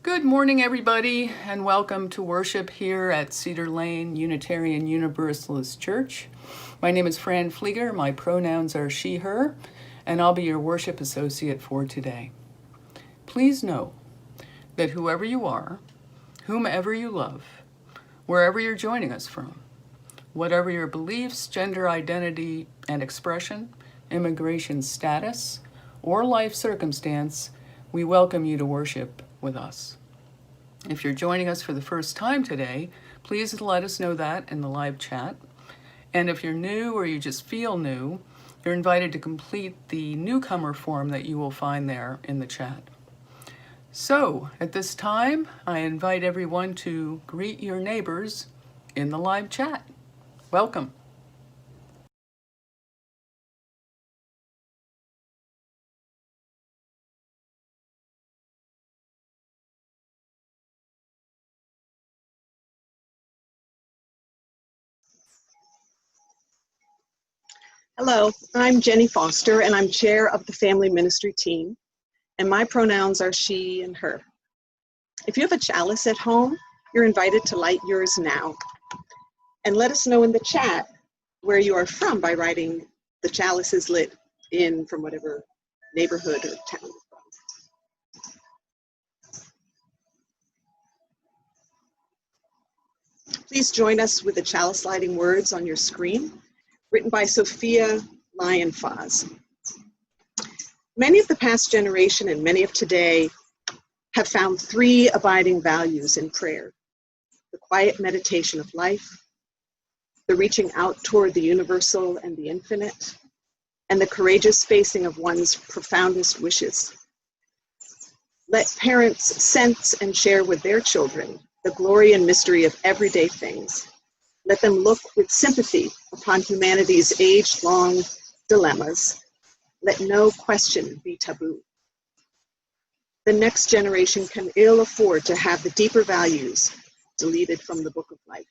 Good morning, everybody, and welcome to worship here at Cedar Lane Unitarian Universalist Church. My name is Fran Flieger. My pronouns are she, her, and I'll be your worship associate for today. Please know that whoever you are, whomever you love, wherever you're joining us from, whatever your beliefs, gender identity and expression, immigration status, or life circumstance, we welcome you to worship with us. If you're joining us for the first time today, please let us know that in the live chat. And if you're new or you just feel new, you're invited to complete the newcomer form that you will find there in the chat. So at this time, I invite everyone to greet your neighbors in the live chat. Welcome. Hello, I'm Jenny Foster, and I'm chair of the family ministry team, and my pronouns are she and her. If you have a chalice at home, you're invited to light yours now. And let us know in the chat where you are from by writing the chalice is lit in from whatever neighborhood or town you're from. Please join us with the chalice lighting words on your screen, written by Sophia Lyon-Foz. Many of the past generation and many of today have found three abiding values in prayer: the quiet meditation of life, the reaching out toward the universal and the infinite, and the courageous facing of one's profoundest wishes. Let parents sense and share with their children the glory and mystery of everyday things. Let them look with sympathy upon humanity's age-long dilemmas. Let no question be taboo. The next generation can ill afford to have the deeper values deleted from the book of life.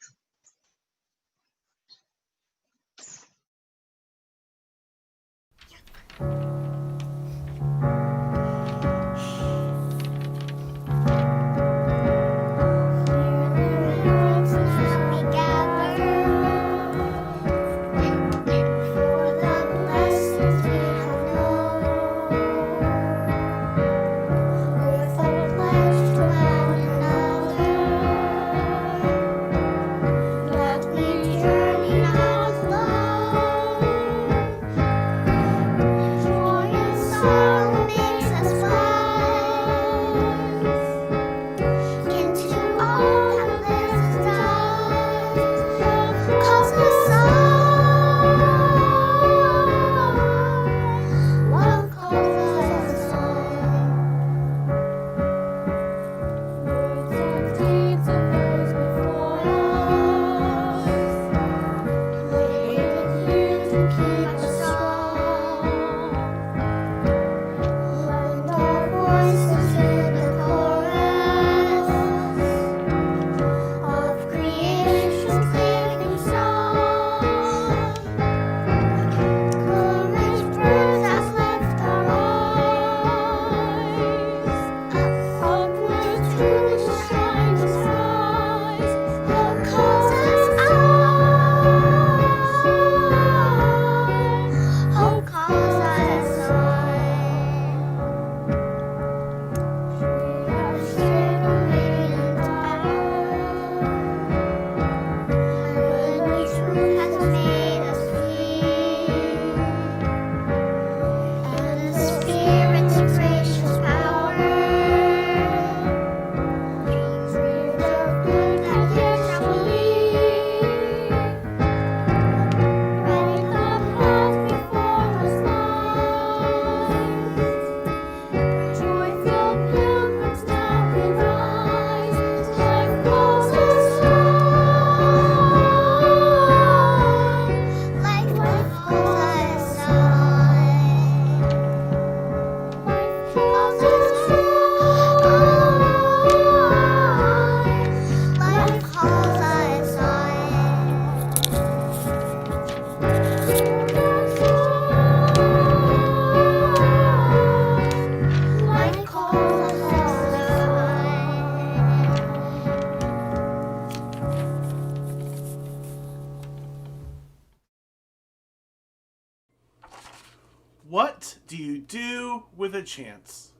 do with a chance?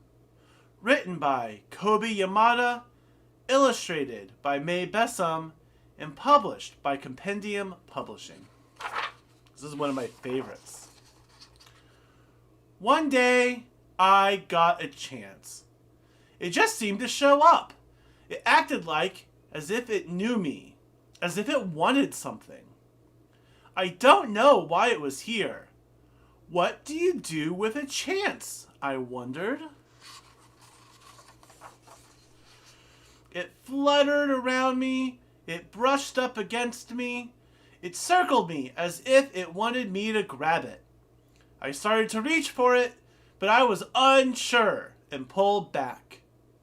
Written by Kobe Yamada, illustrated by May Bessam, and published by Compendium Publishing. This is one of my favorites. One day, I got a chance. It just seemed to show up. It acted like as if it knew me, as if it wanted something. I don't know why it was here. What do you do with a chance? I wondered. It fluttered around me. It brushed up against me. It circled me as if it wanted me to grab it. I started to reach for it, but I was unsure and pulled back.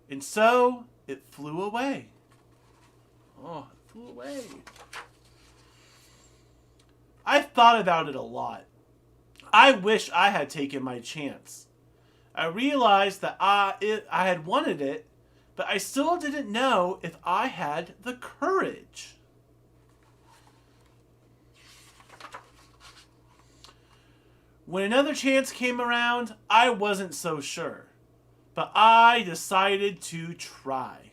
And so it flew away. Oh, it flew away. I've thought about it a lot. I wish I had taken my chance. I realized that I had wanted it, but I still didn't know if I had the courage. When another chance came around, I wasn't so sure, but I decided to try.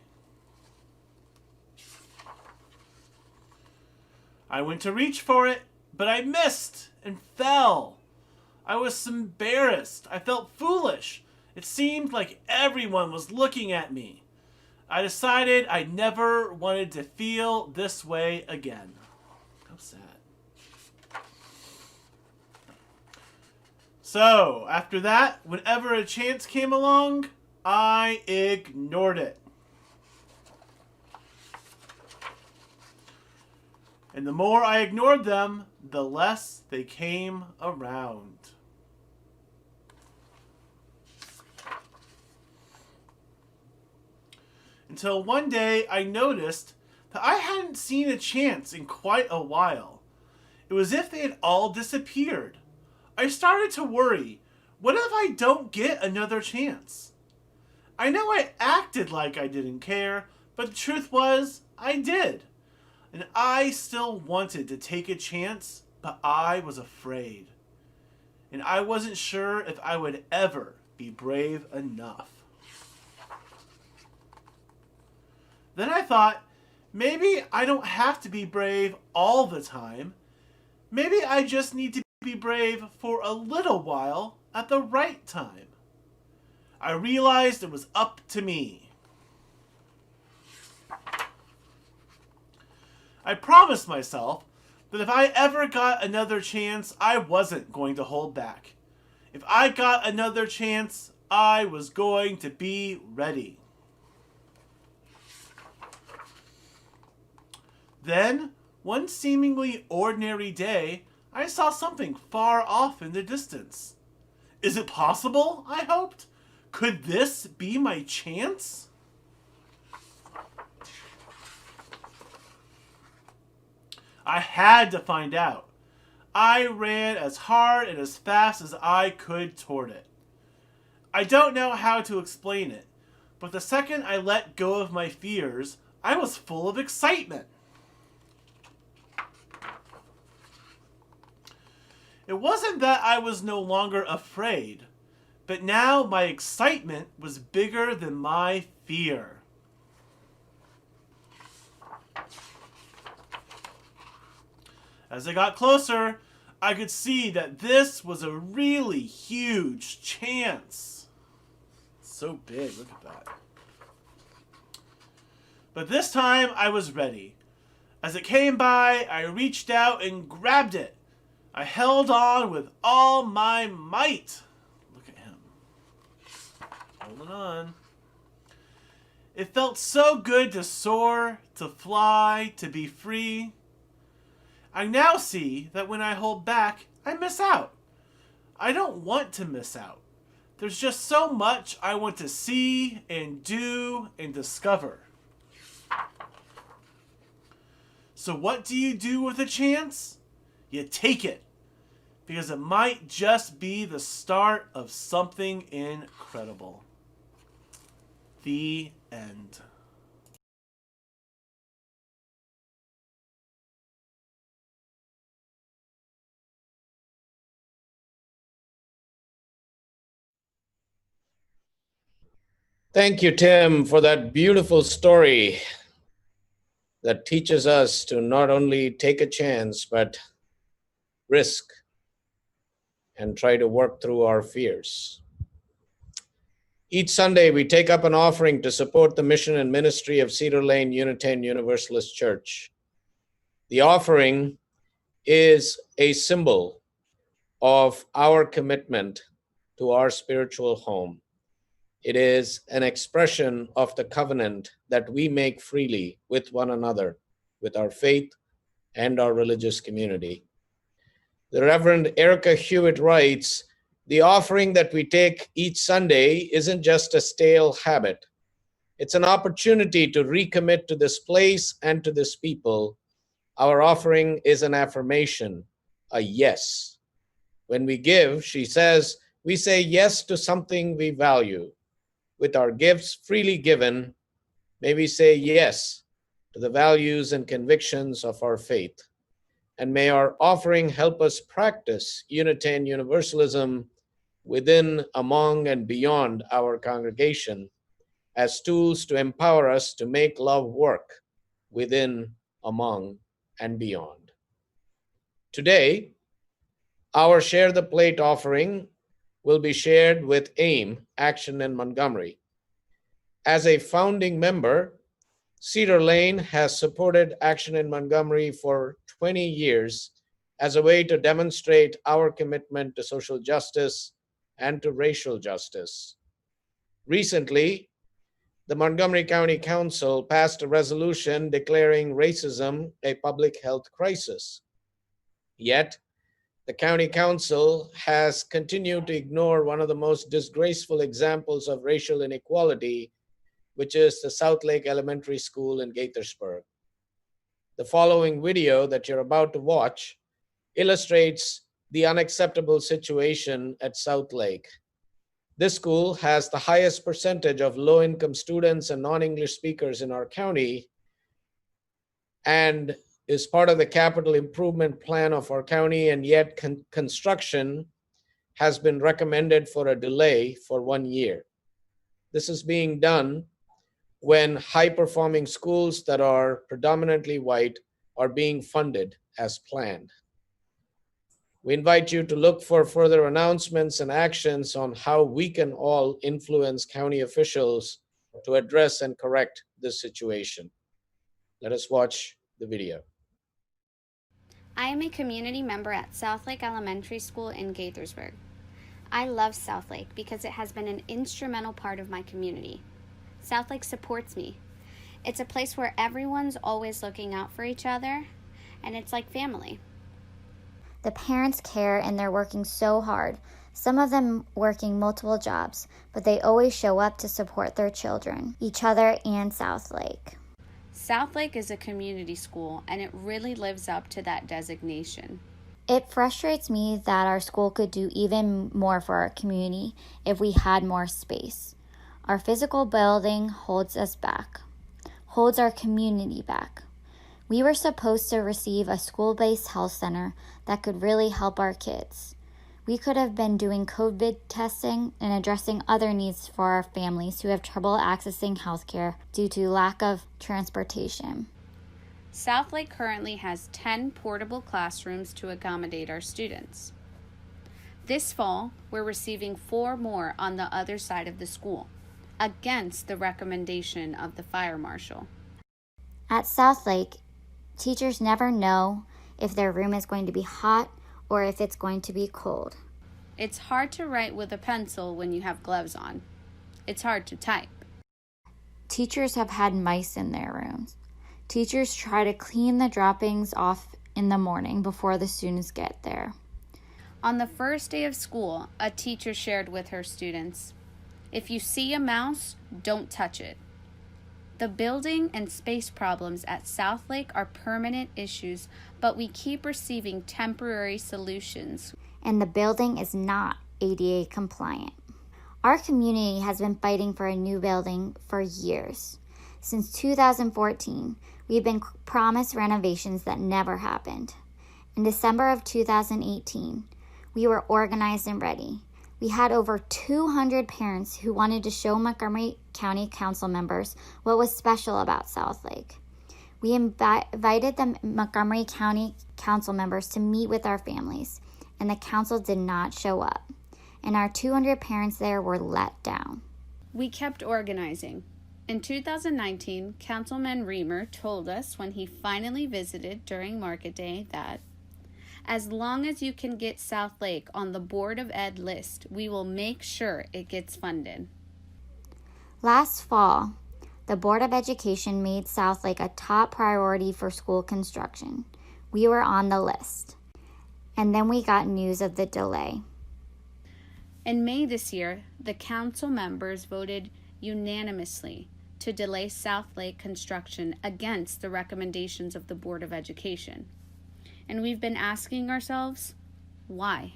I went to reach for it, but I missed and fell. I was embarrassed. I felt foolish. It seemed like everyone was looking at me. I decided I never wanted to feel this way again. How sad. So, after that, whenever a chance came along, I ignored it. And the more I ignored them, the less they came around. Until one day I noticed that I hadn't seen a chance in quite a while. It was as if they had all disappeared. I started to worry. What if I don't get another chance? I know I acted like I didn't care, but the truth was, I did. And I still wanted to take a chance, but I was afraid. And I wasn't sure if I would ever be brave enough. Then I thought, maybe I don't have to be brave all the time. Maybe I just need to be brave for a little while at the right time. I realized it was up to me. I promised myself that if I ever got another chance, I wasn't going to hold back. If I got another chance, I was going to be ready. Then, one seemingly ordinary day, I saw something far off in the distance. Is it possible? I hoped. Could this be my chance? I had to find out. I ran as hard and as fast as I could toward it. I don't know how to explain it, but the second I let go of my fears, I was full of excitement. It wasn't that I was no longer afraid, but now my excitement was bigger than my fear. As I got closer, I could see that this was a really huge chance. So big, look at that. But this time I was ready. As it came by, I reached out and grabbed it. I held on with all my might. Look at him. Holding on. It felt so good to soar, to fly, to be free. I now see that when I hold back, I miss out. I don't want to miss out. There's just so much I want to see and do and discover. So what do you do with a chance? You take it. Because it might just be the start of something incredible. The end. Thank you, Tim, for that beautiful story that teaches us to not only take a chance, but risk and try to work through our fears. Each Sunday, we take up an offering to support the mission and ministry of Cedar Lane Unitarian Universalist Church. The offering is a symbol of our commitment to our spiritual home. It is an expression of the covenant that we make freely with one another, with our faith and our religious community. The Reverend Erica Hewitt writes, "The offering that we take each Sunday isn't just a stale habit. It's an opportunity to recommit to this place and to this people. Our offering is an affirmation, a yes. When we give," she says, "we say yes to something we value. With our gifts freely given, may we say yes to the values and convictions of our faith. And may our offering help us practice Unitarian Universalism within, among, and beyond our congregation as tools to empower us to make love work within, among, and beyond." Today, our Share the Plate offering will be shared with AIM, Action in Montgomery. As a founding member, Cedar Lane has supported Action in Montgomery for 20 years as a way to demonstrate our commitment to social justice and to racial justice. Recently, the Montgomery County Council passed a resolution declaring racism a public health crisis. Yet, the County Council has continued to ignore one of the most disgraceful examples of racial inequality, which is the South Lake Elementary School in Gaithersburg. The following video that you're about to watch illustrates the unacceptable situation at South Lake. This school has the highest percentage of low-income students and non-English speakers in our county, and is part of the capital improvement plan of our county, and yet construction has been recommended for a delay for 1 year. This is being done when high-performing schools that are predominantly white are being funded as planned. We invite you to look for further announcements and actions on how we can all influence county officials to address and correct this situation. Let us watch the video. I am a community member at South Lake Elementary School in Gaithersburg. I love South Lake because it has been an instrumental part of my community. South Lake supports me. It's a place where everyone's always looking out for each other, and it's like family. The parents care and they're working so hard, some of them working multiple jobs, but they always show up to support their children, each other, and South Lake. South Lake is a community school, and it really lives up to that designation. It frustrates me that our school could do even more for our community if we had more space. Our physical building holds us back, holds our community back. We were supposed to receive a school-based health center that could really help our kids. We could have been doing COVID testing and addressing other needs for our families who have trouble accessing healthcare due to lack of transportation. South Lake currently has 10 portable classrooms to accommodate our students. This fall, we're receiving 4 more on the other side of the school, against the recommendation of the fire marshal. At South Lake, teachers never know if their room is going to be hot or if it's going to be cold. It's hard to write with a pencil when you have gloves on. It's hard to type. Teachers have had mice in their rooms. Teachers try to clean the droppings off in the morning before the students get there. On the first day of school, a teacher shared with her students, "If you see a mouse, don't touch it." The building and space problems at South Lake are permanent issues, but we keep receiving temporary solutions. And the building is not ADA compliant. Our community has been fighting for a new building for years. Since 2014, we've been promised renovations that never happened. In December of 2018, we were organized and ready. We had over 200 parents who wanted to show Montgomery County Council members what was special about Southlake. We invited the Montgomery County Council members to meet with our families, and the council did not show up, and our 200 parents there were let down. We kept organizing. In 2019, Councilman Reamer told us when he finally visited during Market Day that, as long as you can get Southlake on the Board of Ed list, we will make sure it gets funded. Last fall, the Board of Education made Southlake a top priority for school construction. We were on the list. And then we got news of the delay. In May this year, the council members voted unanimously to delay Southlake construction against the recommendations of the Board of Education. And we've been asking ourselves, why?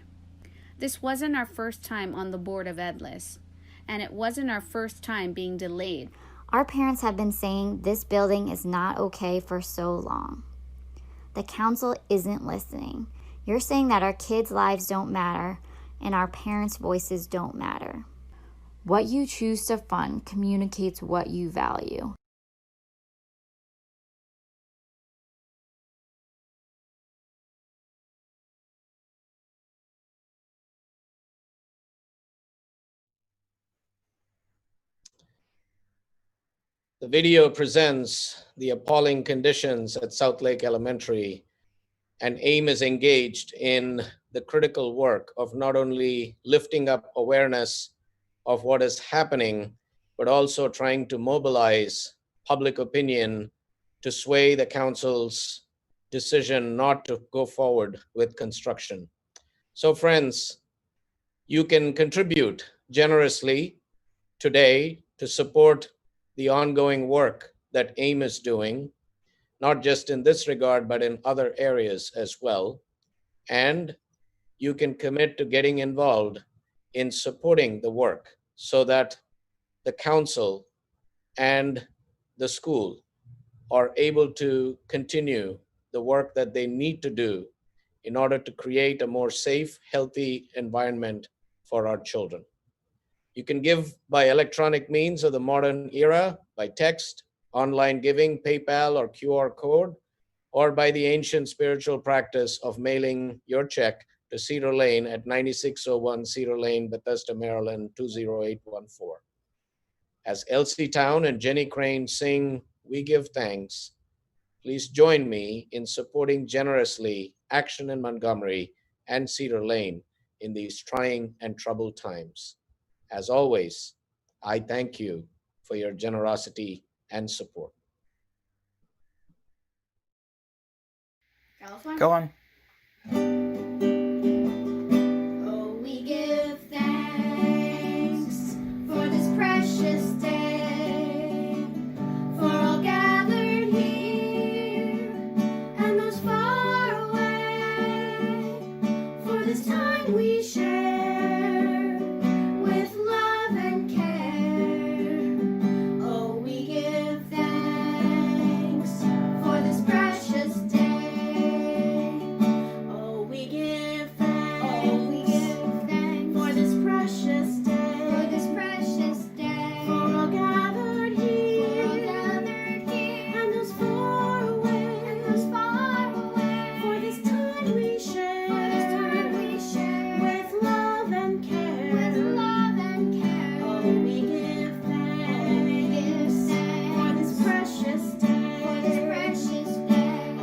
This wasn't our first time on the Board of Ed list, and it wasn't our first time being delayed. Our parents have been saying this building is not okay for so long. The council isn't listening. You're saying that our kids' lives don't matter and our parents' voices don't matter. What you choose to fund communicates what you value. The video presents the appalling conditions at Southlake Elementary, and AIM is engaged in the critical work of not only lifting up awareness of what is happening, but also trying to mobilize public opinion to sway the council's decision not to go forward with construction. So friends, you can contribute generously today to support the ongoing work that AIM is doing, not just in this regard, but in other areas as well. And you can commit to getting involved in supporting the work so that the council and the school are able to continue the work that they need to do in order to create a more safe, healthy environment for our children. You can give by electronic means of the modern era, by text, online giving, PayPal or QR code, or by the ancient spiritual practice of mailing your check to Cedar Lane at 9601 Cedar Lane, Bethesda, Maryland, 20814. As Elsie Town and Jenny Crane sing, "We Give Thanks," please join me in supporting generously action in Montgomery and Cedar Lane in these trying and troubled times. As always, I thank you for your generosity and support. Go on. Oh, we give thanks for this precious day, for all gathered here and those far away, for this time we share with love and care. Oh, we give thanks for this precious day. Oh, we give thanks for this precious day, for all gathered here and those far away, for this time we share with love and care. Oh, we give thanks for this precious day.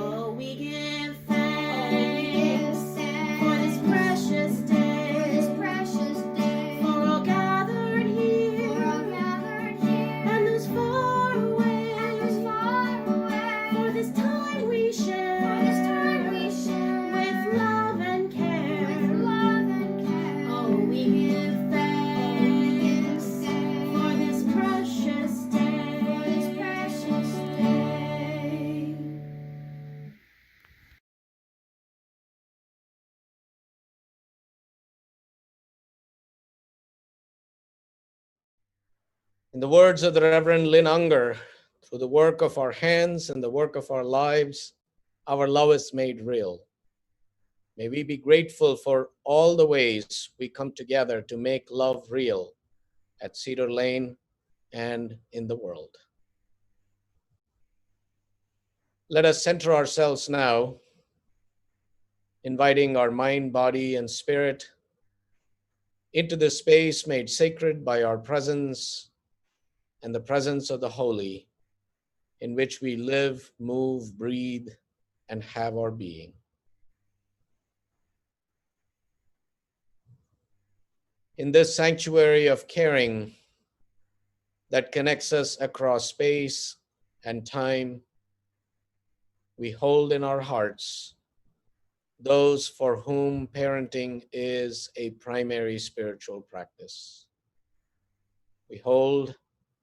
Oh, we give thanks for this precious day, for all gathered here and those far away, for this time we share with love and care. Oh, we give thanks for this precious day. In the words of the Reverend Lynn Unger, through the work of our hands and the work of our lives, our love is made real. May we be grateful for all the ways we come together to make love real at Cedar Lane and in the world. Let us center ourselves now, inviting our mind, body, and spirit into the space made sacred by our presence and the presence of the Holy, in which we live, move, breathe, and have our being. In this sanctuary of caring that connects us across space and time, we hold in our hearts those for whom parenting is a primary spiritual practice. We hold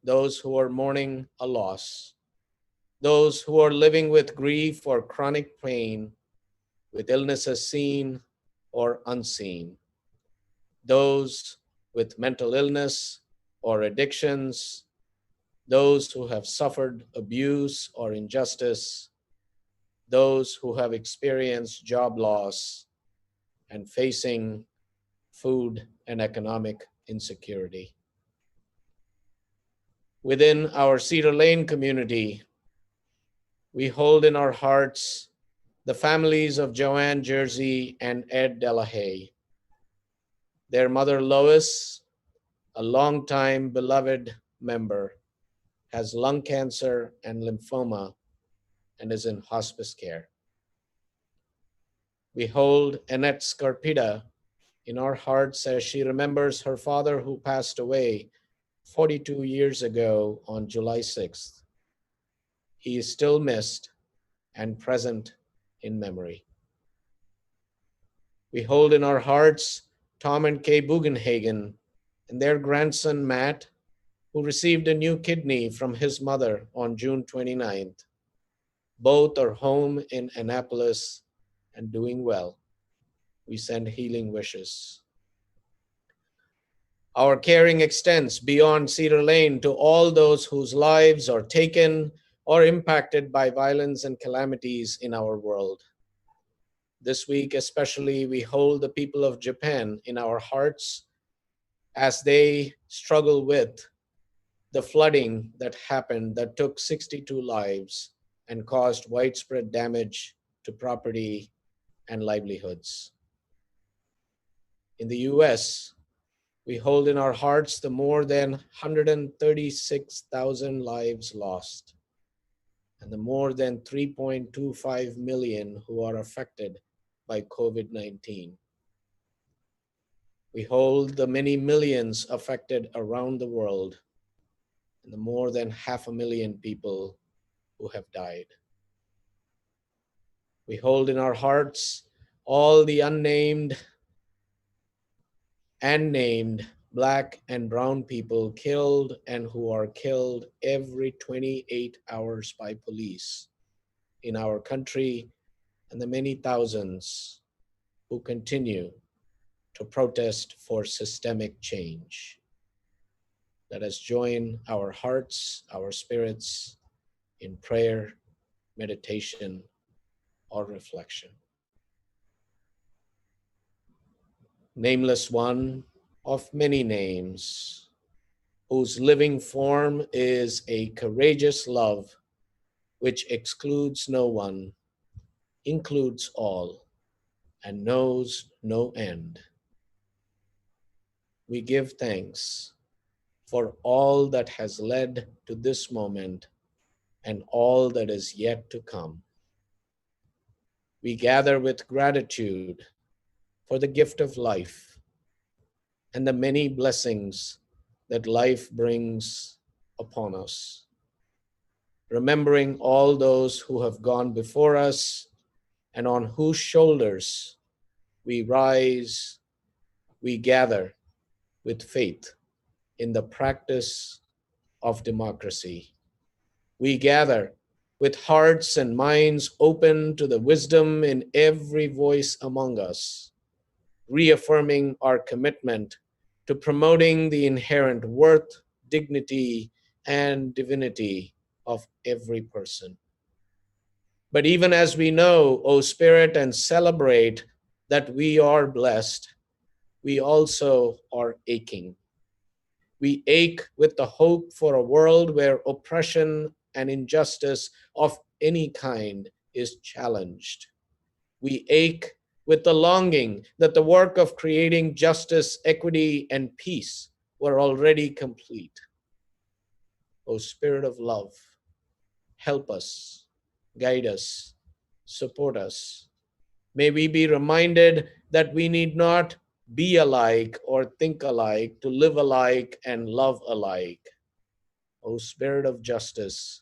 those who are mourning a loss, those who are living with grief or chronic pain, with illnesses seen or unseen, those with mental illness or addictions, those who have suffered abuse or injustice, those who have experienced job loss and facing food and economic insecurity. Within our Cedar Lane community, we hold in our hearts the families of Joanne Jersey and Ed Delahaye. Their mother Lois, a longtime beloved member, has lung cancer and lymphoma and is in hospice care. We hold Annette Scarpita in our hearts as she remembers her father who passed away 42 years ago on July 6th. He is still missed and present in memory. We hold in our hearts Tom and Kay Bugenhagen and their grandson Matt, who received a new kidney from his mother on June 29th. Both are home in Annapolis and doing well. We send healing wishes. Our caring extends beyond Cedar Lane to all those whose lives are taken or impacted by violence and calamities in our world. This week especially, we hold the people of Japan in our hearts as they struggle with the flooding that happened that took 62 lives and caused widespread damage to property and livelihoods. In the US, we hold in our hearts the more than 136,000 lives lost and the more than 3.25 million who are affected by COVID-19. We hold the many millions affected around the world and the more than 500,000 people who have died. We hold in our hearts all the unnamed and named Black and brown people killed and who are killed every 28 hours by police in our country, and the many thousands who continue to protest for systemic change. Let us join our hearts, our spirits in prayer, meditation, or reflection. Nameless one of many names, whose living form is a courageous love which excludes no one, includes all, and knows no end. We give thanks for all that has led to this moment and all that is yet to come. We gather with gratitude for the gift of life and the many blessings that life brings upon us. Remembering all those who have gone before us and on whose shoulders we rise, we gather with faith in the practice of democracy. We gather with hearts and minds open to the wisdom in every voice among us, reaffirming our commitment to promoting the inherent worth, dignity, and divinity of every person. But even as we know, O Spirit, and celebrate that we are blessed, we also are aching. We ache with the hope for a world where oppression and injustice of any kind is challenged. We ache with the longing that the work of creating justice, equity, and peace were already complete. O Spirit of love, help us, guide us, support us. May we be reminded that we need not be alike or think alike to live alike and love alike. O Spirit of justice,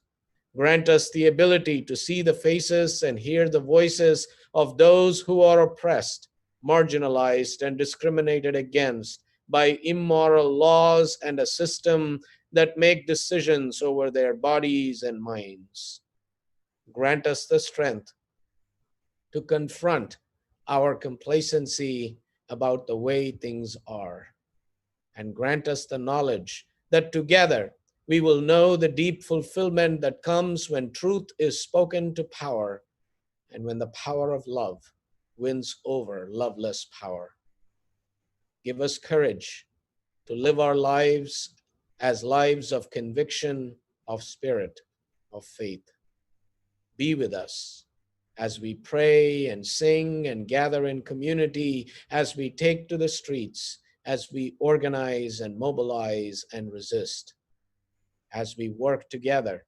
grant us the ability to see the faces and hear the voices of those who are oppressed, marginalized, and discriminated against by immoral laws and a system that make decisions over their bodies and minds. Grant us the strength to confront our complacency about the way things are, and grant us the knowledge that together we will know the deep fulfillment that comes when truth is spoken to power and when the power of love wins over loveless power. Give us courage to live our lives as lives of conviction, of spirit, of faith. Be with us as we pray and sing and gather in community, as we take to the streets, as we organize and mobilize and resist, as we work together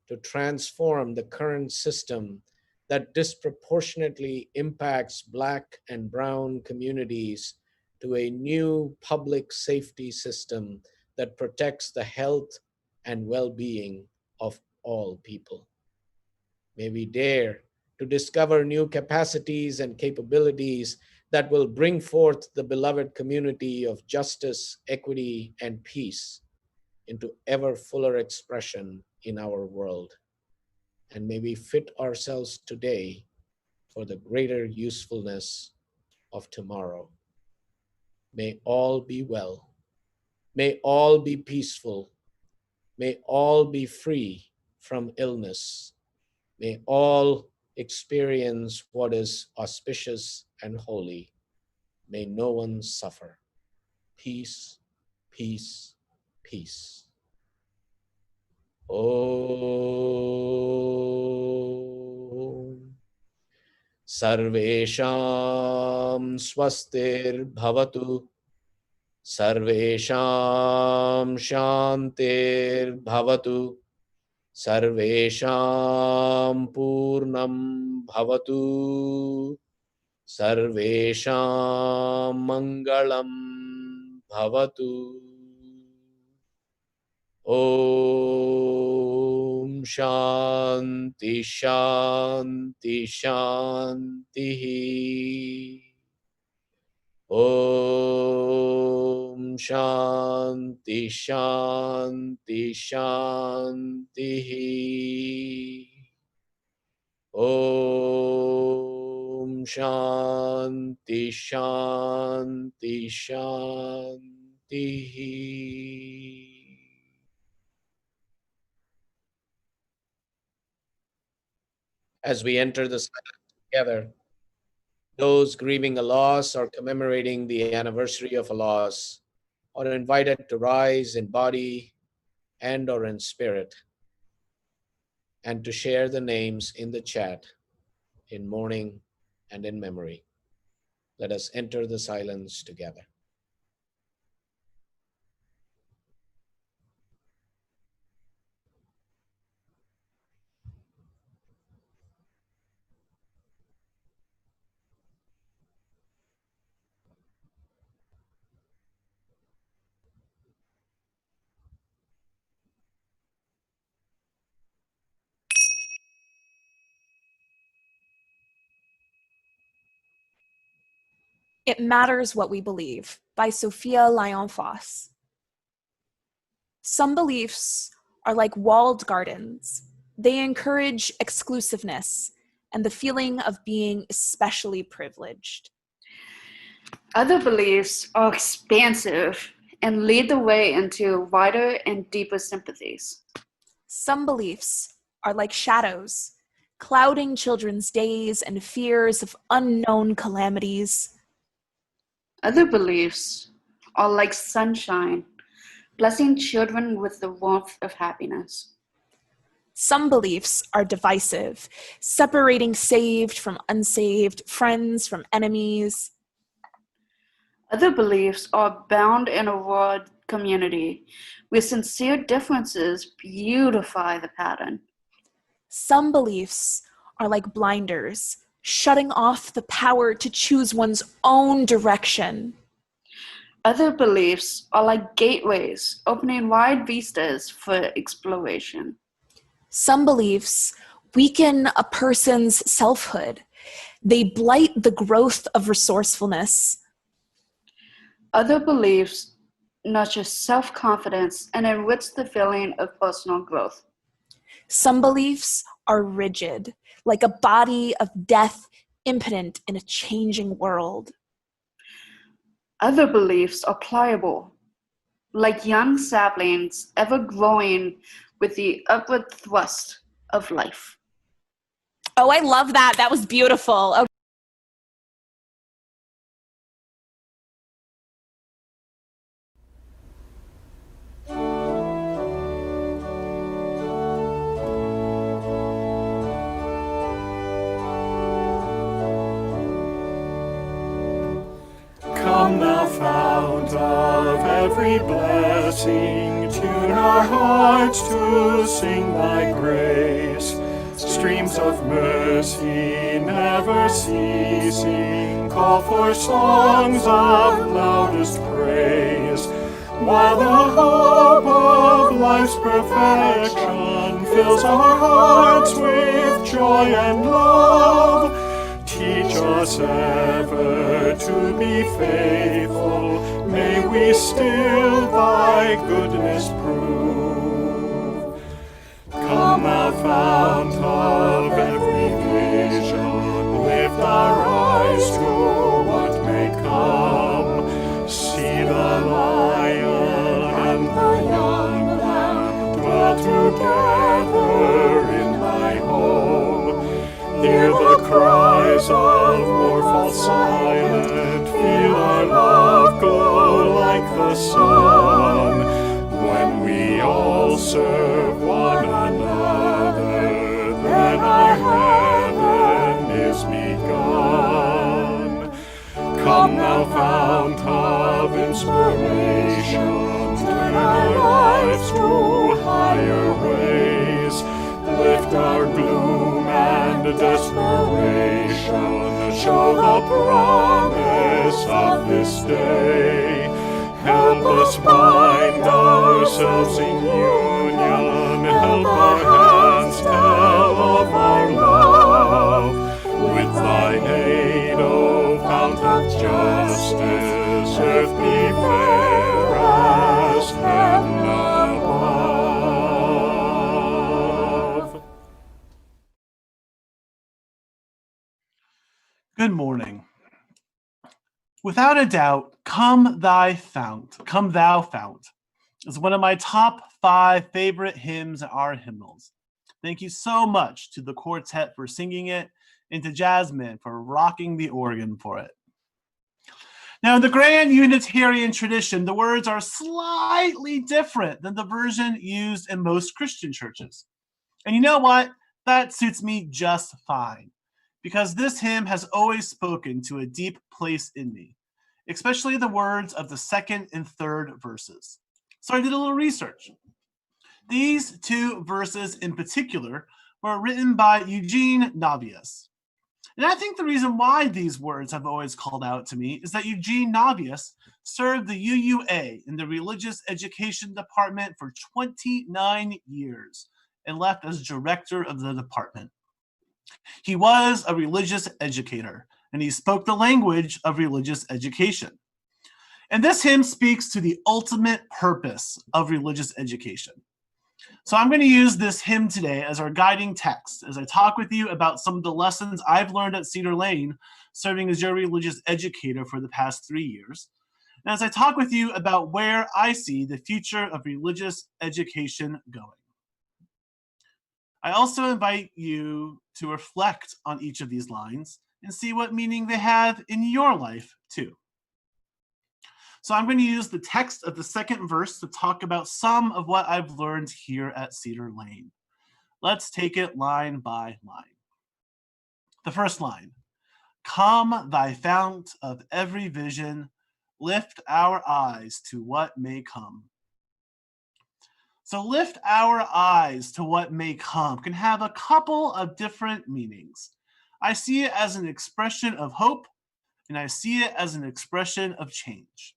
to transform the current system that disproportionately impacts Black and Brown communities to a new public safety system that protects the health and well-being of all people. May we dare to discover new capacities and capabilities that will bring forth the beloved community of justice, equity, and peace into ever fuller expression in our world. And may we fit ourselves today for the greater usefulness of tomorrow. May all be well. May all be peaceful. May all be free from illness. May all experience what is auspicious and holy. May no one suffer. Peace, peace, peace. Om Sarvesham Swastir Bhavatu Sarvesham Shantir Bhavatu Sarvesham Purnam Bhavatu Sarvesham Mangalam Bhavatu. Om Shanti Shanti Shanti. Om Shanti Shanti Shanti. Om Shanti Shanti Shanti. As we enter the silence together, those grieving a loss or commemorating the anniversary of a loss are invited to rise in body and or in spirit and to share the names in the chat in mourning and in memory. Let us enter the silence together. It Matters What We Believe by Sophia Lyon-Foss. Some beliefs are like walled gardens. They encourage exclusiveness and the feeling of being especially privileged. Other beliefs are expansive and lead the way into wider and deeper sympathies. Some beliefs are like shadows. clouding children's days and fears of unknown calamities. Other beliefs are like sunshine, blessing children with the warmth of happiness. Some beliefs are divisive, separating saved from unsaved, friends from enemies. Other beliefs are bound in a world community where sincere differences beautify the pattern. Some beliefs are like blinders, shutting off the power to choose one's own direction. Other beliefs are like gateways, opening wide vistas for exploration. Some beliefs weaken a person's selfhood. They blight the growth of resourcefulness. Other beliefs nurture self-confidence and enrich the feeling of personal growth. Some beliefs are rigid, like a body of death, impotent in a changing world. Other beliefs are pliable, like young saplings ever growing with the upward thrust of life. Oh, I love that. That was beautiful. Okay. Come thou fount of every blessing, tune our hearts to sing thy grace. Streams of mercy never ceasing, call for songs of loudest praise. While the hope of life's perfection fills our hearts with joy and love, teach us ever to be faithful, may we still thy goodness prove. Come thou fount of every vision, lift our eyes to what may come. See the lion and the young lamb dwell together in thy home. Hear the cries of war silent, feel our love glow like the sun. When we all serve one another, then our heaven is begun. Come thou fount of inspiration, turn our lives to higher ways. Lift our gloom and desperation, show the promise of this day. Help us bind ourselves in union, help our hands tell of our love. With thine aid, O fount of justice, earth be fair as heaven above. Good morning. Without a doubt, Come Thou Fount is one of my top 5 favorite hymns in our hymnals. Thank you so much to the quartet for singing it and to Jasmine for rocking the organ for it. Now, in the grand Unitarian tradition, the words are slightly different than the version used in most Christian churches. And you know what? That suits me just fine, because this hymn has always spoken to a deep place in me, especially the words of the 2nd and 3rd verses. So I did a little research. These 2 verses in particular were written by Eugene Navius. And I think the reason why these words have always called out to me is that Eugene Navius served the UUA in the Religious Education Department for 29 years and left as director of the department. He was a religious educator, and he spoke the language of religious education. And this hymn speaks to the ultimate purpose of religious education. So I'm going to use this hymn today as our guiding text as I talk with you about some of the lessons I've learned at Cedar Lane, serving as your religious educator for the past 3 years, and as I talk with you about where I see the future of religious education going. I also invite you to reflect on each of these lines and see what meaning they have in your life too. So I'm going to use the text of the second verse to talk about some of what I've learned here at Cedar Lane. Let's take it line by line. The first line, come thy fount of every vision, lift our eyes to what may come. So lift our eyes to what may come can have a couple of different meanings. I see it as an expression of hope, and I see it as an expression of change.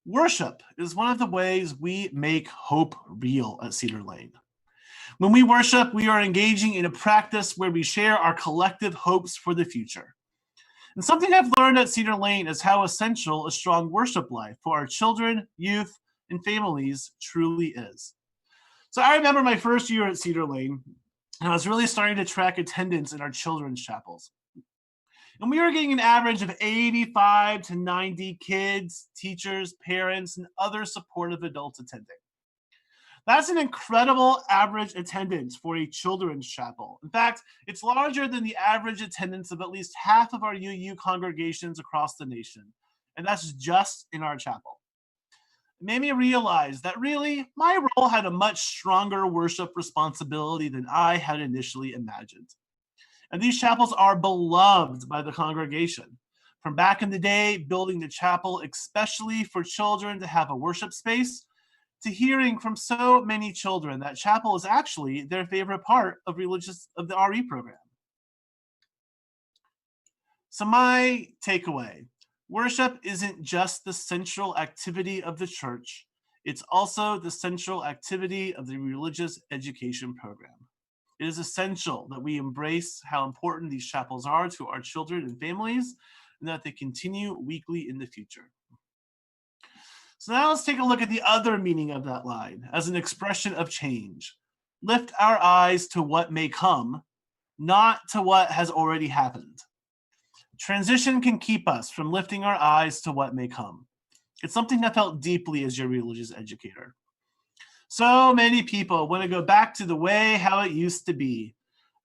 Worship is one of the ways we make hope real at Cedar Lane. When we worship, we are engaging in a practice where we share our collective hopes for the future. And something I've learned at Cedar Lane is how essential a strong worship life for our children, youth, and families truly is. So I remember my first year at Cedar Lane, and I was really starting to track attendance in our children's chapels. And we were getting an average of 85 to 90 kids, teachers, parents, and other supportive adults attending. That's an incredible average attendance for a children's chapel. In fact, it's larger than the average attendance of at least half of our UU congregations across the nation. And that's just in our chapel. It made me realize that really my role had a much stronger worship responsibility than I had initially imagined. And these chapels are beloved by the congregation. From back in the day, building the chapel especially for children to have a worship space, to hearing from so many children that chapel is actually their favorite part of the RE program. So my takeaway, worship isn't just the central activity of the church, it's also the central activity of the religious education program. It is essential that we embrace how important these chapels are to our children and families, and that they continue weekly in the future. So now let's take a look at the other meaning of that line as an expression of change. Lift our eyes to what may come, not to what has already happened. Transition can keep us from lifting our eyes to what may come. It's something I felt deeply as your religious educator. So many people want to go back to the way how it used to be.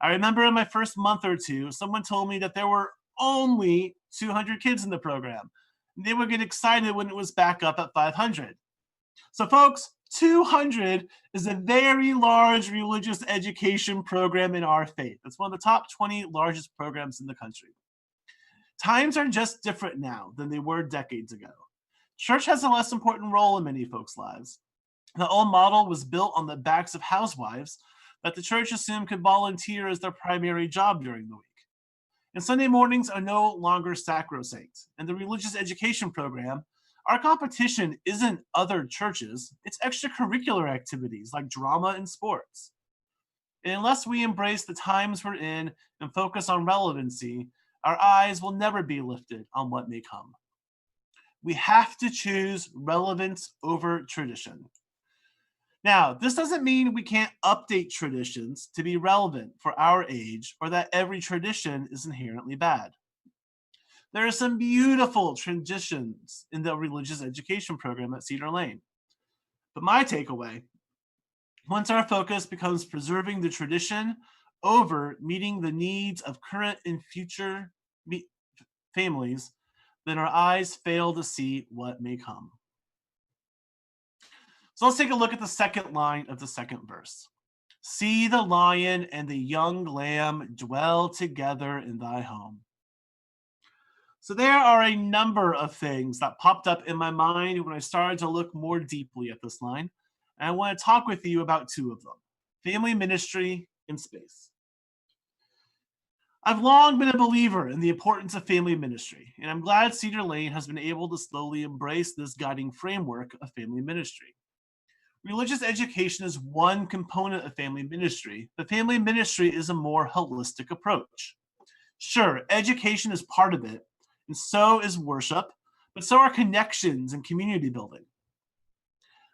I remember in my first month or two, someone told me that there were only 200 kids in the program. They would get excited when it was back up at 500. So folks, 200 is a very large religious education program in our faith. It's one of the top 20 largest programs in the country. Times are just different now than they were decades ago. Church has a less important role in many folks' lives. The old model was built on the backs of housewives that the church assumed could volunteer as their primary job during the week. And Sunday mornings are no longer sacrosanct. And the religious education program, our competition isn't other churches, it's extracurricular activities like drama and sports. And unless we embrace the times we're in and focus on relevancy, our eyes will never be lifted on what may come. We have to choose relevance over tradition. Now, this doesn't mean we can't update traditions to be relevant for our age or that every tradition is inherently bad. There are some beautiful traditions in the religious education program at Cedar Lane. But my takeaway, once our focus becomes preserving the tradition over meeting the needs of current and future families, then our eyes fail to see what may come. So let's take a look at the second line of the second verse. See the lion and the young lamb dwell together in thy home. So there are a number of things that popped up in my mind when I started to look more deeply at this line. And I want to talk with you about two of them, family ministry and space. I've long been a believer in the importance of family ministry, and I'm glad Cedar Lane has been able to slowly embrace this guiding framework of family ministry. Religious education is one component of family ministry, but family ministry is a more holistic approach. Sure, education is part of it, and so is worship, but so are connections and community building.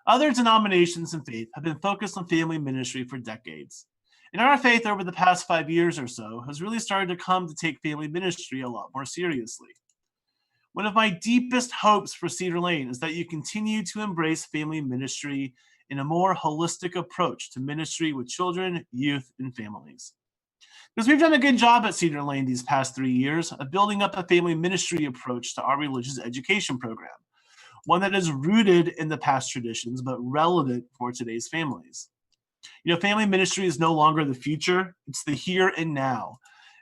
Other denominations and faith have been focused on family ministry for decades. And our faith over the past 5 years or so has really started to come to take family ministry a lot more seriously. One of my deepest hopes for Cedar Lane is that you continue to embrace family ministry in a more holistic approach to ministry with children, youth, and families. Because we've done a good job at Cedar Lane these past 3 years of building up a family ministry approach to our religious education program, one that is rooted in the past traditions but relevant for today's families. Family ministry is no longer the future, it's the here and now,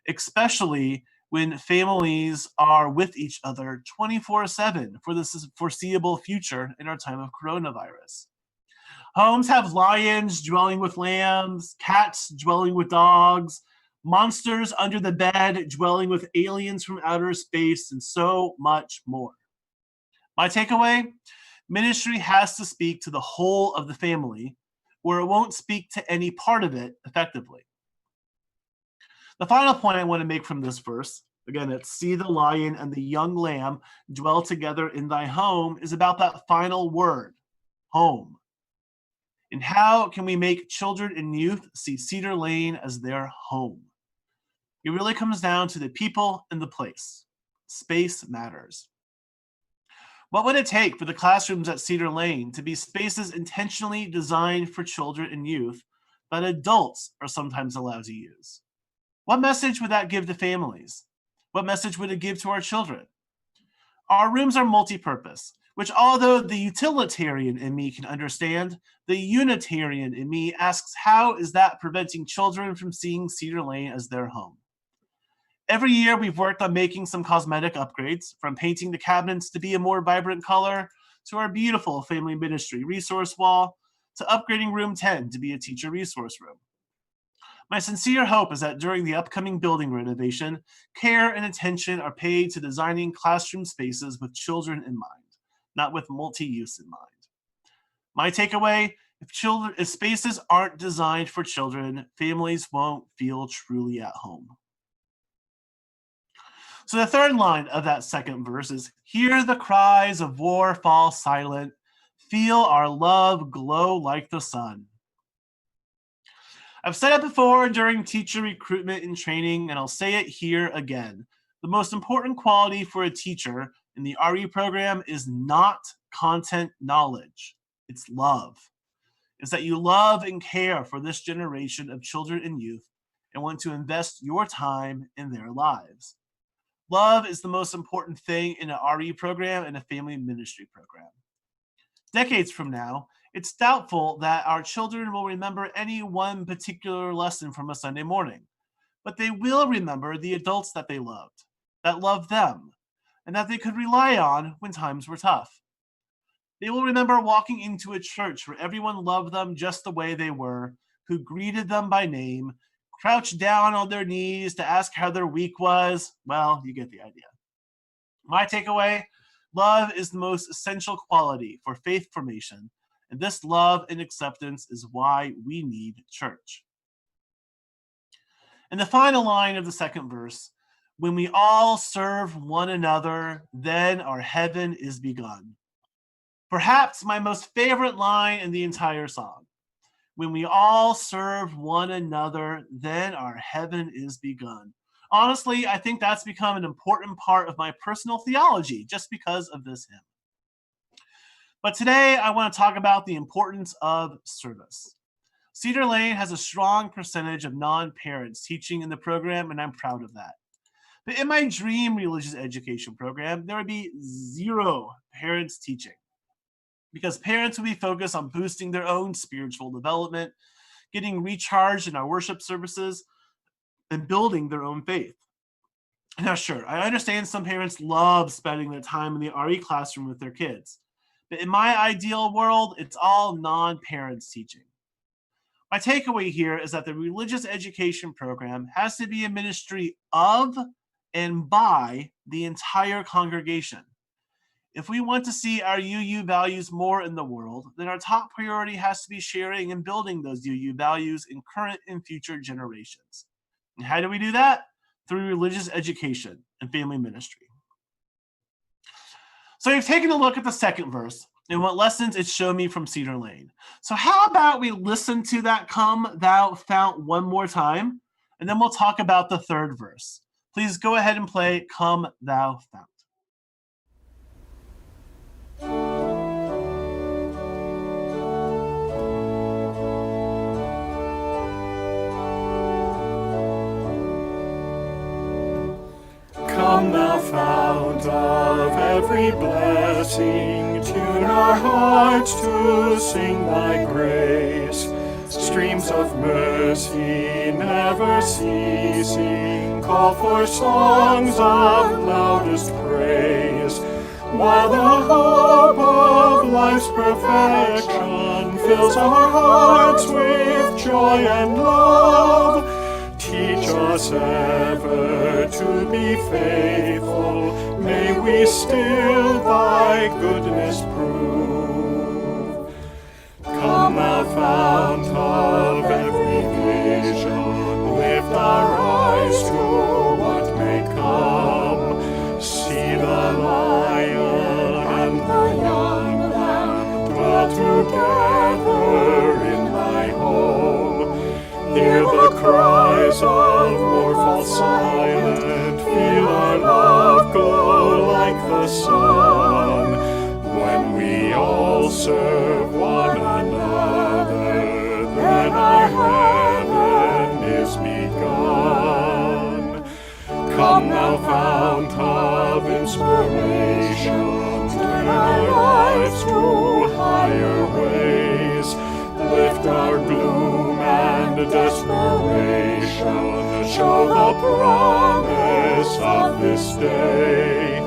especially when families are with each other 24/7 for the foreseeable future in our time of coronavirus. Homes have lions dwelling with lambs, cats dwelling with dogs, monsters under the bed dwelling with aliens from outer space, and so much more. My takeaway: ministry has to speak to the whole of the family, or it won't speak to any part of it effectively. The final point I want to make from this verse, again, it's see the lion and the young lamb dwell together in thy home, is about that final word, home. And how can we make children and youth see Cedar Lane as their home? It really comes down to the people and the place. Space matters. What would it take for the classrooms at Cedar Lane to be spaces intentionally designed for children and youth that adults are sometimes allowed to use? What message would that give to families? What message would it give to our children? Our rooms are multi-purpose, which although the utilitarian in me can understand, the Unitarian in me asks, how is that preventing children from seeing Cedar Lane as their home? Every year we've worked on making some cosmetic upgrades, from painting the cabinets to be a more vibrant color, to our beautiful family ministry resource wall, to upgrading room 10 to be a teacher resource room. My sincere hope is that during the upcoming building renovation, care and attention are paid to designing classroom spaces with children in mind, not with multi-use in mind. My takeaway: if spaces aren't designed for children, families won't feel truly at home. So the third line of that second verse is, hear the cries of war fall silent, feel our love glow like the sun. I've said it before during teacher recruitment and training, and I'll say it here again. The most important quality for a teacher in the RE program is not content knowledge, it's love. It's that you love and care for this generation of children and youth and want to invest your time in their lives. Love is the most important thing in an RE program and a family ministry program. Decades from now, it's doubtful that our children will remember any one particular lesson from a Sunday morning, but they will remember the adults that they loved, that loved them, and that they could rely on when times were tough. They will remember walking into a church where everyone loved them just the way they were, who greeted them by name, crouched down on their knees to ask how their week was. Well, you get the idea. My takeaway: love is the most essential quality for faith formation, and this love and acceptance is why we need church. And the final line of the second verse, when we all serve one another, then our heaven is begun. Perhaps my most favorite line in the entire song. When we all serve one another, then our heaven is begun. Honestly, I think that's become an important part of my personal theology just because of this hymn. But today I want to talk about the importance of service. Cedar Lane has a strong percentage of non-parents teaching in the program, and I'm proud of that. But in my dream religious education program, there would be 0 parents teaching, because parents would be focused on boosting their own spiritual development, getting recharged in our worship services, and building their own faith. Now, sure, I understand some parents love spending their time in the RE classroom with their kids, but in my ideal world, it's all non-parents teaching. My takeaway here is that the religious education program has to be a ministry of and by the entire congregation. If we want to see our UU values more in the world, then our top priority has to be sharing and building those UU values in current and future generations. And how do we do that? Through religious education and family ministry. So we've taken a look at the second verse and what lessons it showed me from Cedar Lane. So how about we listen to that "Come Thou Fount" one more time, and then we'll talk about the third verse. Please go ahead and play "Come Thou Fount." Come thou fount of every blessing, tune our hearts to sing thy grace. Streams of mercy never ceasing, call for songs of loudest praise. While the hope of life's perfection fills our hearts with joy and love, teach us ever to be faithful. May we still thy goodness prove. Come thou fount of every vision, lift our eyes to what may come. See the lion and the young lamb dwell together in thy home. Hear the cries of mournful silent, feel our love glow like the sun. When we all serve one another, then our heaven is begun. Come thou fount of inspiration, turn our lives to higher ways. Lift our gloom and desperation, show the promise of this day.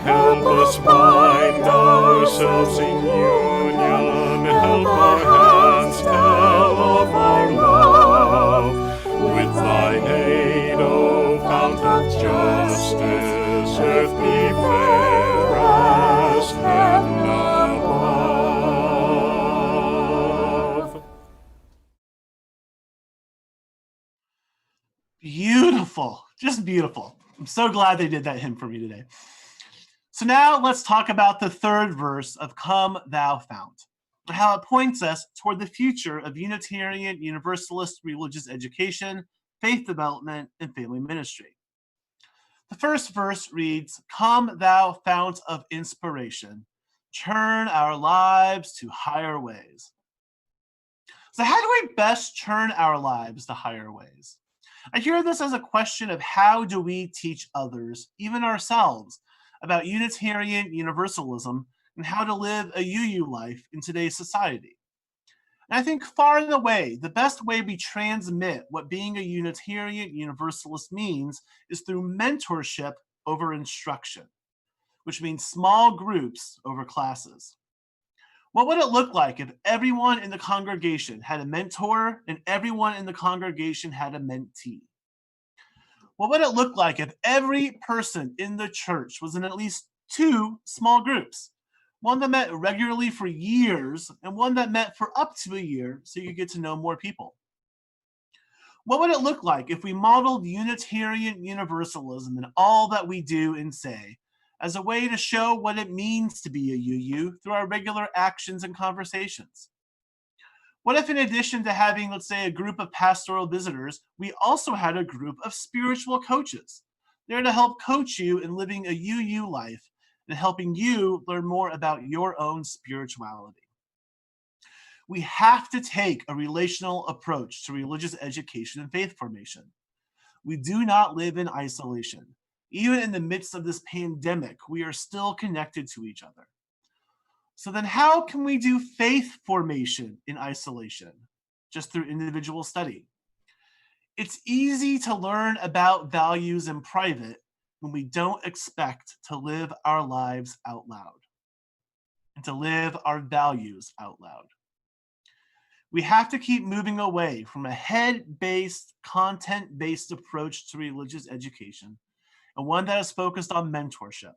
Help us bind ourselves in union, help our hands tell of our love. With thine aid, O fount of justice, earth be fair as heaven above. Beautiful, just beautiful. I'm so glad they did that hymn for me today. So now let's talk about the third verse of Come Thou Fount, and how it points us toward the future of Unitarian Universalist religious education, faith development, and family ministry. The first verse reads, Come Thou Fount of Inspiration, turn our lives to higher ways. So how do we best turn our lives to higher ways? I hear this as a question of how do we teach others, even ourselves, about Unitarian Universalism and how to live a UU life in today's society. And I think far and away, the best way we transmit what being a Unitarian Universalist means is through mentorship over instruction, which means small groups over classes. What would it look like if everyone in the congregation had a mentor and everyone in the congregation had a mentee? What would it look like if every person in the church was in at least 2 small groups? One that met regularly for years and one that met for up to a year so you get to know more people. What would it look like if we modeled Unitarian Universalism in all that we do and say as a way to show what it means to be a UU through our regular actions and conversations? What if in addition to having, let's say, a group of pastoral visitors, we also had a group of spiritual coaches there to help coach you in living a UU life and helping you learn more about your own spirituality? We have to take a relational approach to religious education and faith formation. We do not live in isolation. Even in the midst of this pandemic, we are still connected to each other. So then how can we do faith formation in isolation? Just through individual study. It's easy to learn about values in private when we don't expect to live our lives out loud and to live our values out loud. We have to keep moving away from a head-based, content-based approach to religious education, and one that is focused on mentorship,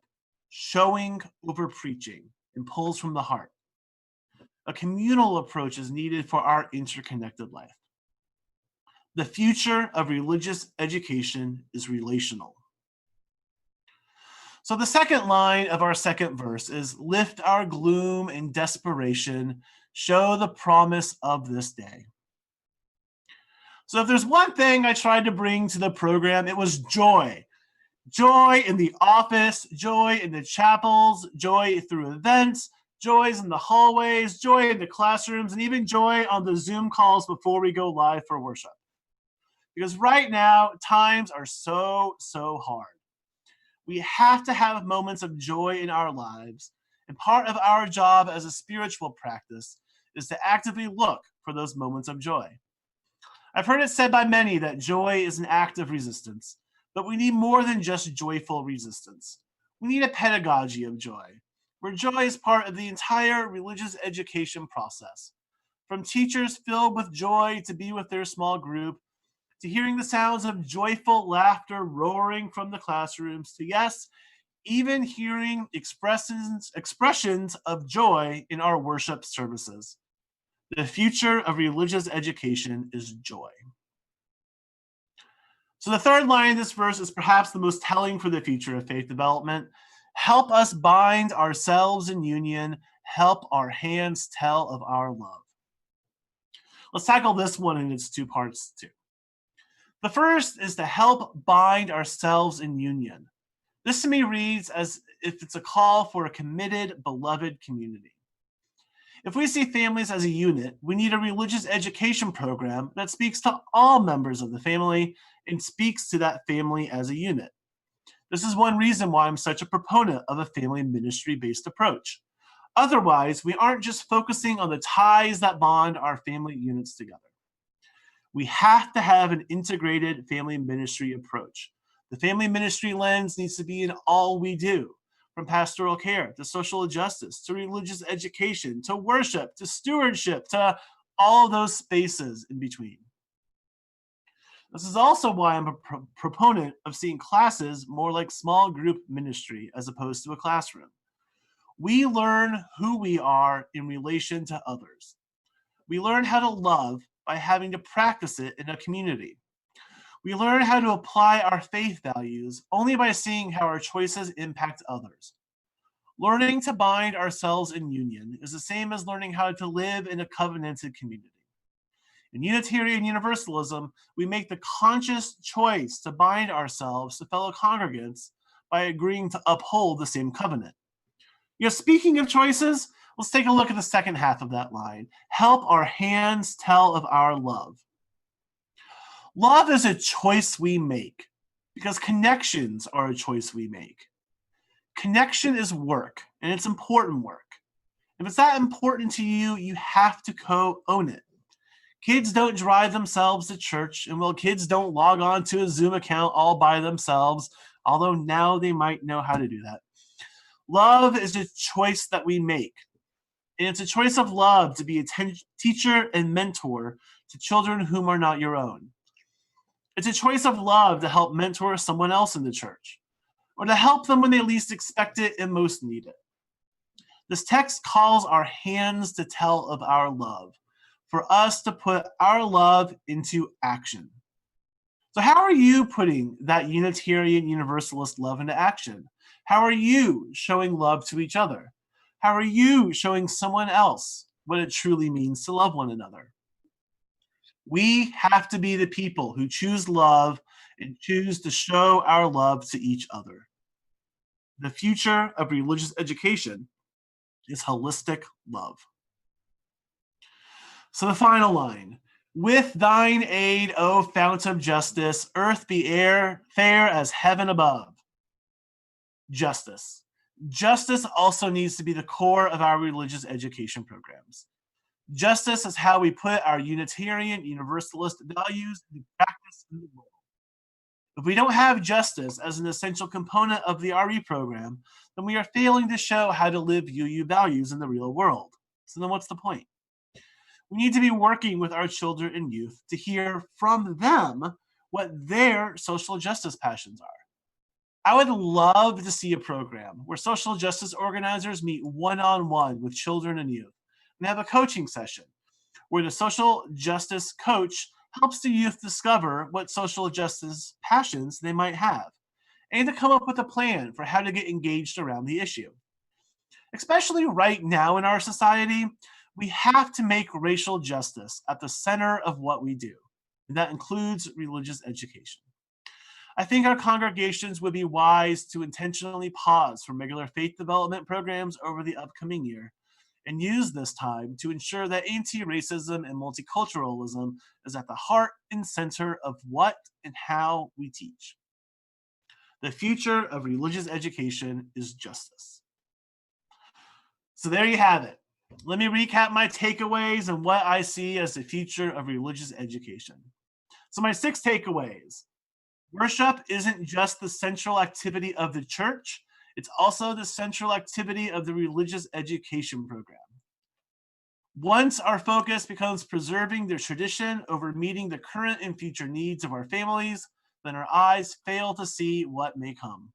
showing over preaching, and pulls from the heart. A communal approach is needed for our interconnected life. The future of religious education is relational. So the second line of our second verse is, lift our gloom and desperation, show the promise of this day. So if there's one thing I tried to bring to the program, it was joy. Joy in the office, joy in the chapels, joy through events, joys in the hallways, joy in the classrooms, and even joy on the Zoom calls before we go live for worship. Because right now, times are so hard. We have to have moments of joy in our lives, and part of our job as a spiritual practice is to actively look for those moments of joy. I've heard it said by many that joy is an act of resistance, but we need more than just joyful resistance. We need a pedagogy of joy, where joy is part of the entire religious education process. From teachers filled with joy to be with their small group, to hearing the sounds of joyful laughter roaring from the classrooms, to yes, even hearing expressions of joy in our worship services. The future of religious education is joy. So the third line in this verse is perhaps the most telling for the future of faith development. Help us bind ourselves in union. Help our hands tell of our love. Let's tackle this one in its two parts too. The first is to help bind ourselves in union. This to me reads as if it's a call for a committed, beloved community. If we see families as a unit, we need a religious education program that speaks to all members of the family and speaks to that family as a unit. This is one reason why I'm such a proponent of a family ministry-based approach. Otherwise, we aren't just focusing on the ties that bond our family units together. We have to have an integrated family ministry approach. The family ministry lens needs to be in all we do, from pastoral care to social justice to religious education to worship to stewardship to all those spaces in between. This is also why I'm a proponent of seeing classes more like small group ministry as opposed to a classroom. We learn who we are in relation to others. We learn how to love by having to practice it in a community. We learn how to apply our faith values only by seeing how our choices impact others. Learning to bind ourselves in union is the same as learning how to live in a covenanted community. In Unitarian Universalism, we make the conscious choice to bind ourselves to fellow congregants by agreeing to uphold the same covenant. Speaking of choices, let's take a look at the second half of that line. Help our hands tell of our love. Love is a choice we make because connections are a choice we make. Connection is work, and it's important work. If it's that important to you, you have to co-own it. Kids don't drive themselves to church, and while kids don't log on to a Zoom account all by themselves, although now they might know how to do that. Love is a choice that we make. And it's a choice of love to be a teacher and mentor to children whom are not your own. It's a choice of love to help mentor someone else in the church, or to help them when they least expect it and most need it. This text calls our hands to tell of our love, for us to put our love into action. So how are you putting that Unitarian Universalist love into action? How are you showing love to each other? How are you showing someone else what it truly means to love one another? We have to be the people who choose love and choose to show our love to each other. The future of religious education is holistic love. So the final line, with thine aid, O fount of justice, earth be fair as heaven above. Justice. Justice also needs to be the core of our religious education programs. Justice is how we put our Unitarian Universalist values into practice in the world. If we don't have justice as an essential component of the RE program, then we are failing to show how to live UU values in the real world. So then what's the point? We need to be working with our children and youth to hear from them what their social justice passions are. I would love to see a program where social justice organizers meet one-on-one with children and youth and have a coaching session where the social justice coach helps the youth discover what social justice passions they might have and to come up with a plan for how to get engaged around the issue. Especially right now in our society, we have to make racial justice at the center of what we do, and that includes religious education. I think our congregations would be wise to intentionally pause from regular faith development programs over the upcoming year and use this time to ensure that anti-racism and multiculturalism is at the heart and center of what and how we teach. The future of religious education is justice. So there you have it. Let me recap my takeaways and what I see as the future of religious education. So my 6 takeaways. Worship isn't just the central activity of the church, it's also the central activity of the religious education program. Once our focus becomes preserving the tradition over meeting the current and future needs of our families, then our eyes fail to see what may come.